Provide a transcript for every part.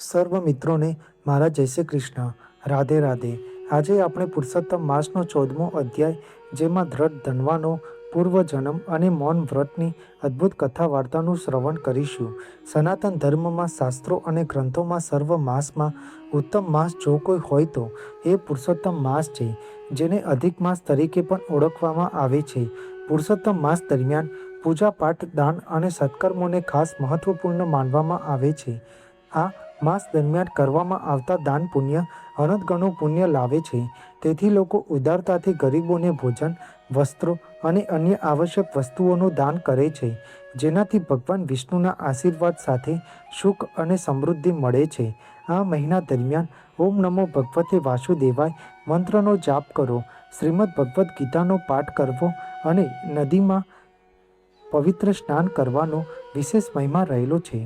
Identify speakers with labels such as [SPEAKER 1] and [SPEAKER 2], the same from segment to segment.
[SPEAKER 1] સર્વ મિત્રોને મારા જય શ્રી કૃષ્ણ. રાધે રાધે. આજે આપણે પુરુષોત્તમ માસનો 14મો અધ્યાય, જેમાં દ્રઢ ધનવાનો પૂર્વજન્મ અને મૌન વ્રતની અદ્ભુત કથા વાર્તાનું શ્રવણ કરીશું. સનાતન ધર્મમાં શાસ્ત્રો અને ગ્રંથોમાં સર્વ માસમાં ઉત્તમ માસ જો કોઈ હોય તો એ પુરુષોત્તમ માસ છે, જેને અધિક માસ તરીકે પણ ઓળખવામાં આવે છે. પુરુષોત્તમ માસ દરમિયાન પૂજા પાઠ, દાન અને સત્કર્મોને ખાસ મહત્વપૂર્ણ માનવામાં આવે છે. આ માસ દરમિયાન કરવામાં આવતા દાન પુણ્ય અનંત ગણું પુણ્ય લાવે છે. તેથી લોકો ઉદારતાથી ગરીબોને ભોજન, વસ્ત્રો અને અન્ય આવશ્યક વસ્તુઓનું દાન કરે છે, જેનાથી ભગવાન વિષ્ણુના આશીર્વાદ સાથે સુખ અને સમૃદ્ધિ મળે છે. આ મહિના દરમિયાન ઓમ નમો ભગવતે વાસુદેવાય મંત્રનો જાપ કરો, શ્રીમદ ભગવદ્ ગીતાનો પાઠ કરવો અને નદીમાં પવિત્ર સ્નાન કરવાનો વિશેષ મહિમા રહેલો છે.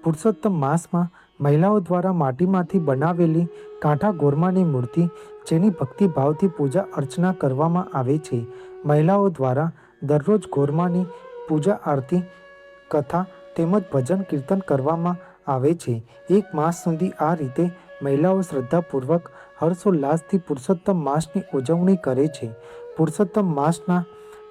[SPEAKER 1] પુરુષોત્તમ માસમાં મહિલાઓ દ્વારા માટીમાંથી બનાવેલી કાંઠા ગોરમાની મૂર્તિ, જેની ભક્તિભાવથી પૂજા અર્ચના કરવામાં આવે છે. મહિલાઓ દ્વારા દરરોજ ગોરમાની પૂજા, આરતી, કથા તેમજ ભજન કીર્તન કરવામાં આવે છે. એક માસ સુધી આ રીતે મહિલાઓ શ્રદ્ધાપૂર્વક હર્ષોલ્લાસથી પુરુષોત્તમ માસની ઉજવણી કરે છે. પુરુષોત્તમ માસના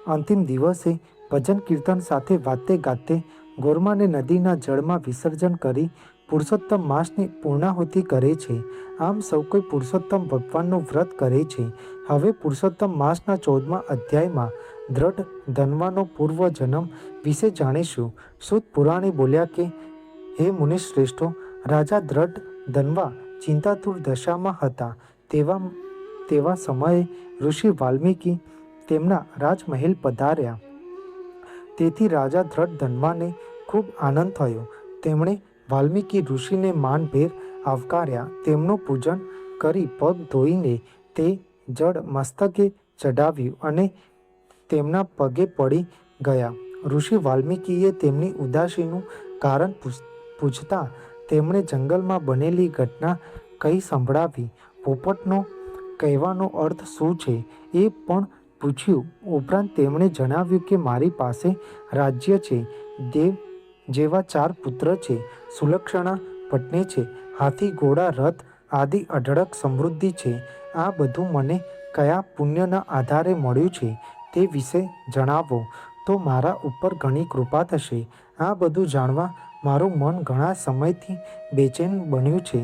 [SPEAKER 1] અંતિમ દિવસે ભજન કીર્તન સાથે વાતે ગાતે ગોરમાને નદીના જળમાં વિસર્જન કરી પુરુષોત્તમ માસની પૂર્ણાહુતિ કરે છે. આમ સૌ કોઈ પુરુષોત્તમ ભગવાનનું વ્રત કરે છે. હવે પુરુષોત્તમ માસના 14મા અધ્યાયમાં દ્રઢ ધનવાનો પૂર્વજન્મ વિશે જાણીશું. સૂત પુરાણી બોલ્યા કે, હે મુનિશ્રેષ્ઠો, રાજા દ્રઢ ધનવા ચિંતાતુર દશામાં હતા. તેવા સમયે ઋષિ વાલ્મીકી તેમના રાજમહેલ પધાર્યા. તેથી રાજા દ્રઢ ધનવાને ખૂબ આનંદ થયો. તેમણે વાલ્મીકી ઋષિને માનભેર આવકાર્યા. તેમનું પૂજન કરી પગ ધોઈને તે જળ મસ્તકે ચઢાવ્યું અને તેમના પગે પડી ગયા. ઋષિ વાલ્મીકીએ તેમની ઉદાસીનું કારણ પૂછતા તેમણે જંગલમાં બનેલી ઘટના કહી સંભળાવી. પોપટનો કહેવાનો અર્થ શું છે એ પણ પૂછ્યું. ઉપરાંત તેમણે જણાવ્યું કે મારી પાસે રાજ્ય છે, દેવ જેવા 4 પુત્ર છે, સુલક્ષણા પત્ની છે, હાથી, ઘોડા, રથ આદિ અઢળક સમૃદ્ધિ છે. આ બધું મને કયા પુણ્યના આધારે મળ્યું છે તે વિશે જણાવો તો મારા ઉપર ઘણી કૃપા થશે. આ બધું જાણવા મારું મન ઘણા સમયથી બેચેન બન્યું છે.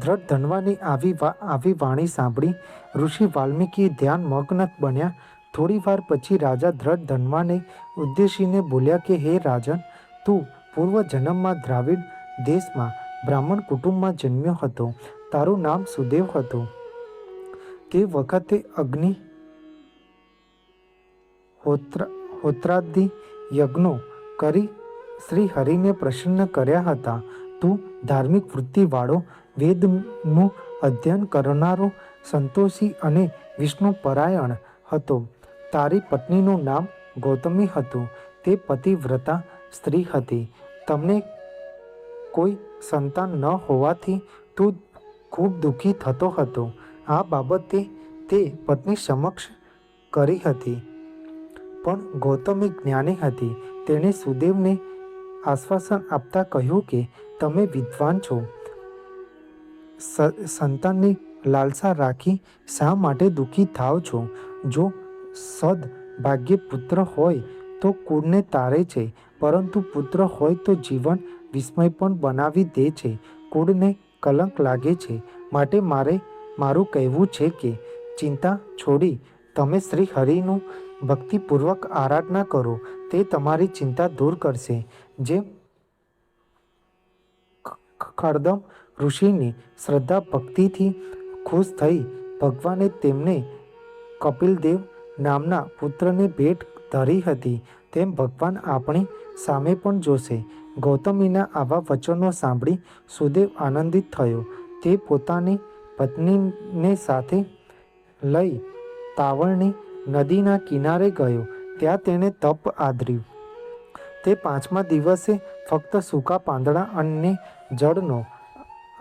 [SPEAKER 1] દ્રઢ ધનવાની આવી વાણી સાંભળી ઋષિ વાલ્મીકી ધ્યાન મગ્ન બન્યા. થોડી વાર પછી રાજા દ્રઢ ધનવાને ઉદ્દેશીને બોલ્યા કે, હે રાજન, તું પૂર્વ જન્મમાં દ્રાવિડ દેશમાં બ્રાહ્મણ કુટુંબમાં જન્મ્યો હતો. તારું નામ સુદેવ હતું. તે વખતે અગ્નિ હોત્રાદિ યજ્ઞો કરી શ્રી હરિને પ્રસન્ન કર્યા હતા. તું ધાર્મિક વૃત્તિવાળો, વેદનું અધ્યયન કરનારો, સંતોષી અને વિષ્ણુ પરાયણ હતો. તારી પત્નીનું નામ ગૌતમી હતું. તે પતિવ્રતા સ્ત્રી હતી. તમને કોઈ સંતાન ન હોવાથી તું ખૂબ દુઃખી થતો હતો. આ બાબતે તે પત્ની સમક્ષ કરી હતી. પણ ગૌતમી જ્ઞાની હતી. તેણે સુદેવને આશ્વાસન આપતા કહ્યું કે, તમે વિદ્વાન છો, સંતાનની લાલસા રાખી શા માટે દુઃખી થાવ છો? જો સદભાગ્ય પુત્ર હોય તો કુળને તારે છે, પરંતુ પુત્ર હોય તો જીવન વિસ્મય પણ બનાવી દે છે, કુળને કલંક લાગે છે. માટે મારું કહેવું છે કે ચિંતા છોડી તમે શ્રી હરિનું ભક્તિપૂર્વક આરાધના કરો. તે તમારી ચિંતા દૂર કરશે. જેમ ખડદમ ઋષિની શ્રદ્ધા ભક્તિથી ખુશ થઈ ભગવાને તેમને કપિલદેવ નામના પુત્રને ભેટ ધરી હતી, તેમ ભગવાન આપણી સામે પણ જોશે. ગૌતમીના આવા વચનો સાંભળી સુદેવ આનંદિત થયો. તે પોતાની પત્નીને સાથે લઈ તાવરણી નદીના કિનારે ગયો. ત્યાં તેણે તપ આદર્યું. તે 5મા દિવસે ફક્ત સૂકા પાંદડા અને જળનો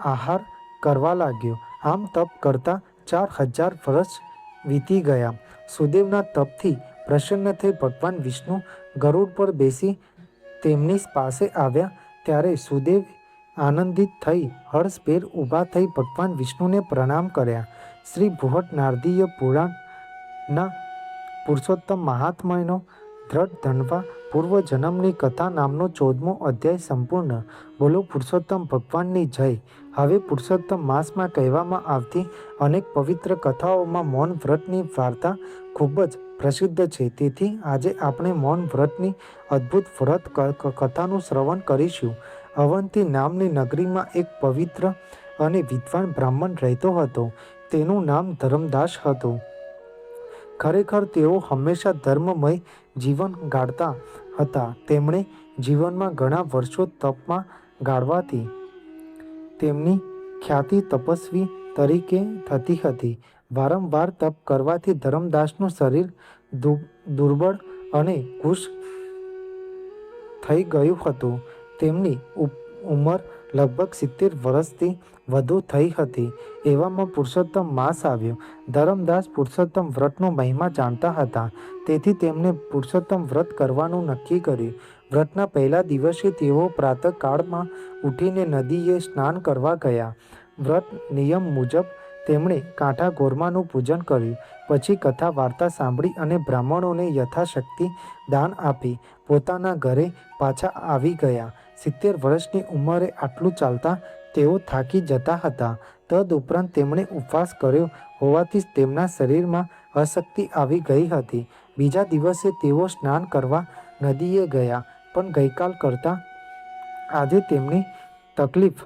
[SPEAKER 1] આહાર કરવા લાગ્યો. આમ તપ કરતા 4000 વર્ષ વીતી ગયા. સુદેવના તપથી પ્રસન્ન થઈ ભગવાન વિષ્ણુ ગરુડ પર બેસી તેમની પાસે આવ્યા. ત્યારે સુદેવ આનંદિત થઈ હર્ષભેર ઊભા થઈ ભગવાન વિષ્ણુને પ્રણામ કર્યા. શ્રી બૃહદ નારદીય પુરાણના પુરુષોત્તમ મહાત્મ્યનો દ્રઢ ધનવા પૂર્વજન્મની કથા નામનો 14મો અધ્યાય સંપૂર્ણ. બોલો પુરુષોત્તમ ભગવાનની જય. હવે પુરુષોત્તમ માસમાં કહેવામાં આવતી અનેક પવિત્ર કથાઓમાં મૌન વ્રતની વાર્તા ખૂબ જ પ્રસિદ્ધ છે. તેથી આજે આપણે મૌન વ્રતની અદ્ભુત વ્રત કથાનું શ્રવણ કરીશું. અવંતી નામની નગરીમાં એક પવિત્ર અને વિદ્વાન બ્રાહ્મણ રહેતો હતો. તેનું નામ ધર્મદાસ હતું. ખરેખર તેઓ હંમેશા ધર્મમય જીવન ગાળતા હતા. તેમણે જીવનમાં ઘણા વર્ષો તપમાં ગાળવાથી તેમની ખ્યાતિ તપસ્વી તરીકે થતી હતી. વારંવાર તપ કરવાથી ધર્મદાસનું શરીર દુર્બળ અને કુશ થઈ ગયું હતું. તેમની ઉંમર લગભગ 70 વર્ષથી વધુ થઈ હતી. એવામાં પુરુષોત્તમ માસ આવ્યો. ધર્મદાસ પુરુષોત્તમ વ્રતનો મહિમા જાણતા હતા. તેથી તેમણે પુરુષોત્તમ વ્રત કરવાનું નક્કી કર્યું. વ્રતના પહેલા દિવસે તેઓ પ્રાતઃકાળમાં ઉઠીને નદીએ સ્નાન કરવા ગયા. વ્રત નિયમ મુજબ તેમણે કાંઠા ગોરમાનું પૂજન કર્યું. પછી કથા વાર્તા સાંભળી અને બ્રાહ્મણોને યથાશક્તિ દાન આપી પોતાના ઘરે પાછા આવી ગયા. 70 વર્ષની ઉંમરે આટલું ચાલતા તેઓ થાકી જતા હતા. તદુપરાંત તેમણે ઉપવાસ કર્યો હોવાથી તેમના શરીરમાં અશક્તિ આવી ગઈ હતી. બીજા દિવસે તેઓ સ્નાન કરવા નદીએ ગયા, પણ ગઈકાલ કરતાં આજે તેમની તકલીફ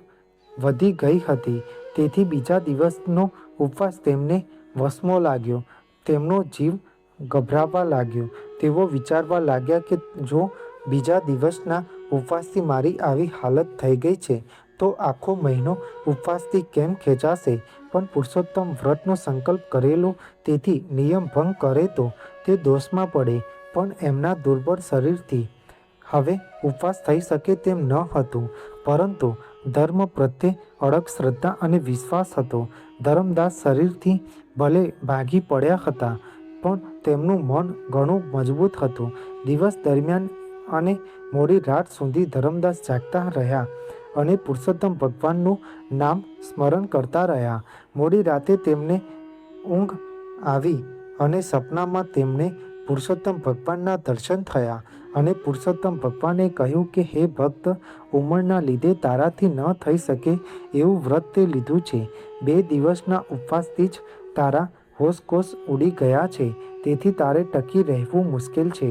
[SPEAKER 1] વધી ગઈ હતી. તેથી બીજા દિવસનો ઉપવાસ તેમને વશમાં લાગ્યો. તેમનો જીવ ગભરાવા લાગ્યો. તેઓ વિચારવા લાગ્યા કે જો બીજા દિવસના ઉપવાસથી મારી આવી હાલત થઈ ગઈ છે તો આખો મહિનો ઉપવાસથી કેમ ખેંચાશે? પણ પુરુષોત્તમ વ્રતનો સંકલ્પ કરેલો, તેથી નિયમ ભંગ કરે તો તે દોષમાં પડે. પણ એમના દુર્બળ શરીરથી હવે ઉપવાસ થઈ શકે તેમ ન હતું. પરંતુ ધર્મ પ્રત્યે અડગ શ્રદ્ધા અને વિશ્વાસ હતો. ધર્મદાસ શરીરથી ભલે ભાગી પડ્યા હતા, પણ તેમનું મન ઘણું મજબૂત હતું. દિવસ દરમિયાન અને મોડી રાત સુધી ધર્મદાસ જાગતા રહ્યા અને પુરુષોત્તમ ભગવાનનું નામ સ્મરણ કરતા રહ્યા. મોડી રાતે તેમને ઊંઘ આવી અને સપનામાં તેમને પુરુષોત્તમ ભગવાનના દર્શન થયા અને પુરુષોત્તમ ભગવાને કહ્યું કે હે ભક્ત, ઉંમરના લીધે તારાથી ન થઈ શકે એવું વ્રત તે લીધું છે. 2 દિવસના ઉપવાસથી જ તારા હોશકોશ ઉડી ગયા છે. તેથી તારે ટકી રહેવું મુશ્કેલ છે.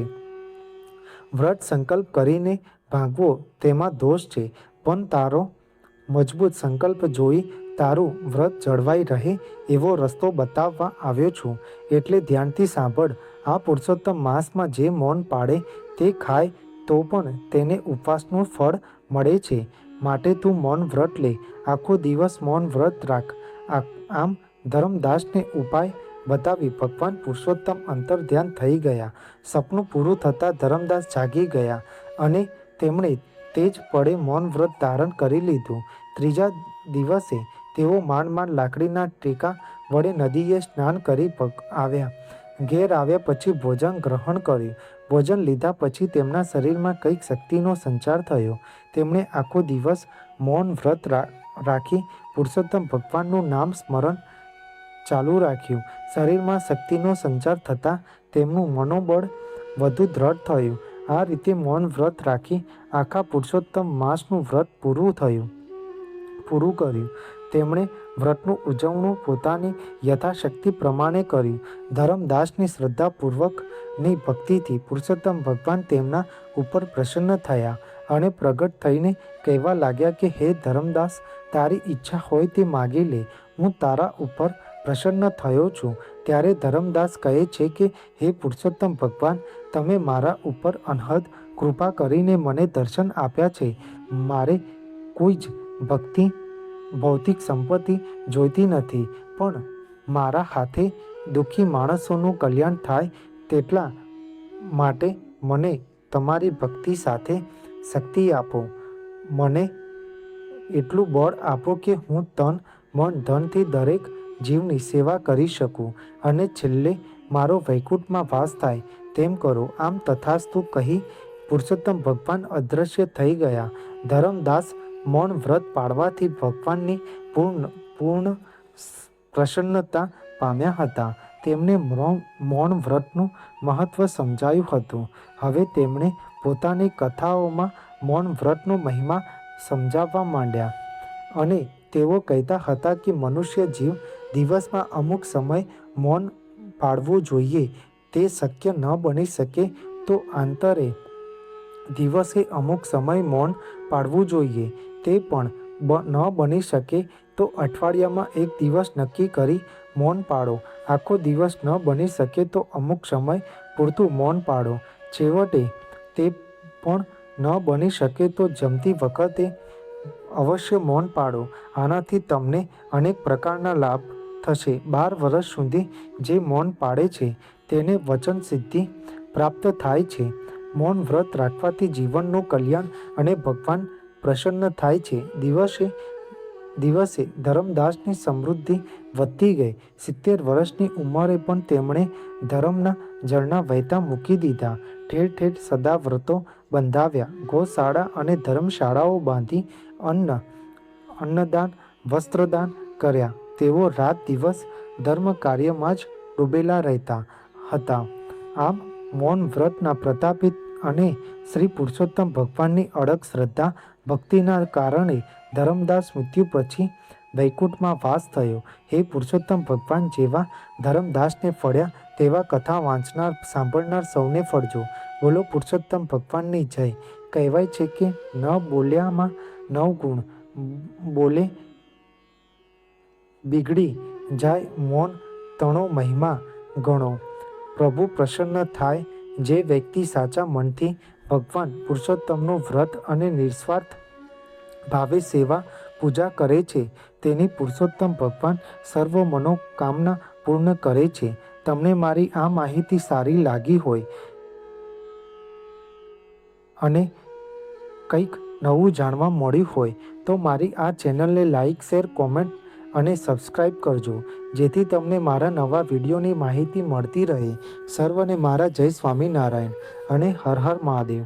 [SPEAKER 1] વ્રત સંકલ્પ કરીને ભાગવો તેમાં દોષ છે, પણ તારો મજબૂત સંકલ્પ જોઈ તારું વ્રત જળવાઈ રહે એવો રસ્તો બતાવવા આવ્યો છું. એટલે ધ્યાનથી સાંભળ. આ પુરુષોત્તમ માસમાં જે મૌન પાળે તે ખાય તો પણ તેને ઉપવાસનું ફળ મળે છે. માટે તું મૌન વ્રત લે. આખો દિવસ મૌન વ્રત રાખ. આમ ધર્મદાસને ઉપાય બતાવી ભગવાન પુરુષોત્તમ અંતર ધ્યાન થઈ ગયા. સપનું પૂરું થતાં ધર્મદાસ જાગી ગયા અને તેમણે તે જ પળે મૌન વ્રત ધારણ કરી લીધું. ત્રીજા દિવસે તેઓ માંડ લાકડીના ટેકા વડે નદીએ સ્નાન કરી આવ્યા. ઘેર આવ્યા પછી ભોજન ગ્રહણ કર્યું. ભોજન લીધા પછી તેમના શરીરમાં કંઈક શક્તિનો સંચાર થયો. તેમણે આખો દિવસ મૌન વ્રત રાખી પુરુષોત્તમ ભગવાનનું નામ સ્મરણ ચાલુ રાખ્યું. શરીરમાં શક્તિનો સંચાર થતાં તેમનું મનોબળ વધુ દ્રઢ થયું. આ રીતે મૌન વ્રત રાખી આખા પુરુષોત્તમ માસનું વ્રત પૂરું કર્યું. તેમણે વ્રતનું ઉજવણું પોતાની યથાશક્તિ પ્રમાણે કર્યું. ધર્મદાસની શ્રદ્ધાપૂર્વકની ભક્તિથી પુરુષોત્તમ ભગવાન તેમના ઉપર પ્રસન્ન થયા અને પ્રગટ થઈને કહેવા લાગ્યા કે હે ધર્મદાસ, તારી ઈચ્છા હોય તે માગી લે. હું તારા ઉપર પ્રસન્ન થયો છું. ત્યારે ધર્મદાસ કહે છે કે હે પુરુષોત્તમ ભગવાન, તમે મારા ઉપર અનહદ કૃપા કરીને મને દર્શન આપ્યા છે. મારે કોઈ જ ભૌતિક સંપત્તિ જોઈતી નથી, પણ મારા હાથે દુઃખી માણસોનું કલ્યાણ થાય તેટલા માટે મને તમારી ભક્તિ સાથે શક્તિ આપો. મને એટલું બળ આપો કે હું તન મન ધનથી દરેક જીવની સેવા કરી શકું અને છેલ્લે મારો વૈકુંઠમાં વાસ થાય તેમ કરો. આમ તથાસ્તુ કહી પુરુષોત્તમ ભગવાન અદૃશ્ય થઈ ગયા. ધર્મદાસ મૌન વ્રત પાળવાથી ભગવાનની પૂર્ણ પ્રસન્નતા પામ્યા હતા. તેમને મૌન વ્રતનું મહત્ત્વ સમજાયું હતું. હવે તેમણે પોતાની કથાઓમાં મૌન વ્રતનો મહિમા સમજાવવા માંડ્યા અને તેઓ કહેતા હતા કે મનુષ્ય જીવ દિવસમાં અમુક સમય મૌન પાળવું જોઈએ. તે શક્ય ન બની શકે તો આંતરે દિવસે અમુક સમય મૌન પાળવું જોઈએ. તે પણ ન બની શકે તો અઠવાડિયામાં એક દિવસ નક્કી કરી મૌન પાળો. આખો દિવસ ન બની શકે તો અમુક સમય પૂરતું મૌન પાળો. છેવટે તે પણ ન બની શકે તો જમતી વખતે અવશ્ય મૌન પાળો. આનાથી તમને અનેક પ્રકારના લાભ થશે. 12 વર્ષ સુધી જે મૌન પાળે છે તેને વચન સિદ્ધિ પ્રાપ્ત થાય છે. મૌન વ્રત રાખવાથી જીવનનું કલ્યાણ અને ભગવાન પ્રસન્ન થાય છે. દિવસે ધર્મદાસની સમૃદ્ધિ વધતી ગઈ. 70 વર્ષની ઉંમરે પણ તેમણે ધર્મના ઝરણા વહેતા મૂકી દીધા. ઠેર ઠેર સદાવ્રતો બંધાવ્યા. ગૌશાળા અને ધર્મશાળાઓ બાંધી અન્નદાન વસ્ત્રદાન કર્યા. તેઓ રાત દિવસ ધર્મ કાર્યમાં જ ડૂબેલા રહેતા હતા. આમ મૌન વ્રતના પ્રતાપે અને શ્રી પુરુષોત્તમ ભગવાનની અડગ શ્રદ્ધા ભક્તિના કારણે ધર્મદાસ મૃત્યુ પછી વૈકુંઠમાં વાસ થયો. હે પુરુષોત્તમ ભગવાન જેવા ધર્મદાસને ફળ્યા તેવા કથા વાંચનાર સાંભળનાર સૌને ફળજો. બોલો પુરુષોત્તમ ભગવાનની જય. કહેવાય છે કે ન બોલ્યામાં 9 ગુણ, બોલે બીગડી જાય મૌન તણો મહિમા ગણો. પ્રભુ પ્રસન્ન થાય જે વ્યક્તિ સાચા મનથી ભગવાન પુરુષોત્તમનું વ્રત અને નિસ્વાર્થ ભાવે સેવા પૂજા કરે છે તેની પુરુષોત્તમ ભગવાન સર્વ મનોકામના પૂર્ણ કરે છે. તમને મારી આ માહિતી સારી લાગી હોય અને કંઈક નવું જાણવા મળ્યું હોય તો મારી આ ચેનલને લાઈક, શેર, કોમેન્ટ અને સબસ્ક્રાઈબ કરજો, જેથી તમને મારા નવા વિડીયોની માહિતી મળતી રહે. સર્વને મારા જય સ્વામિનારાયણ અને હર હર મહાદેવ.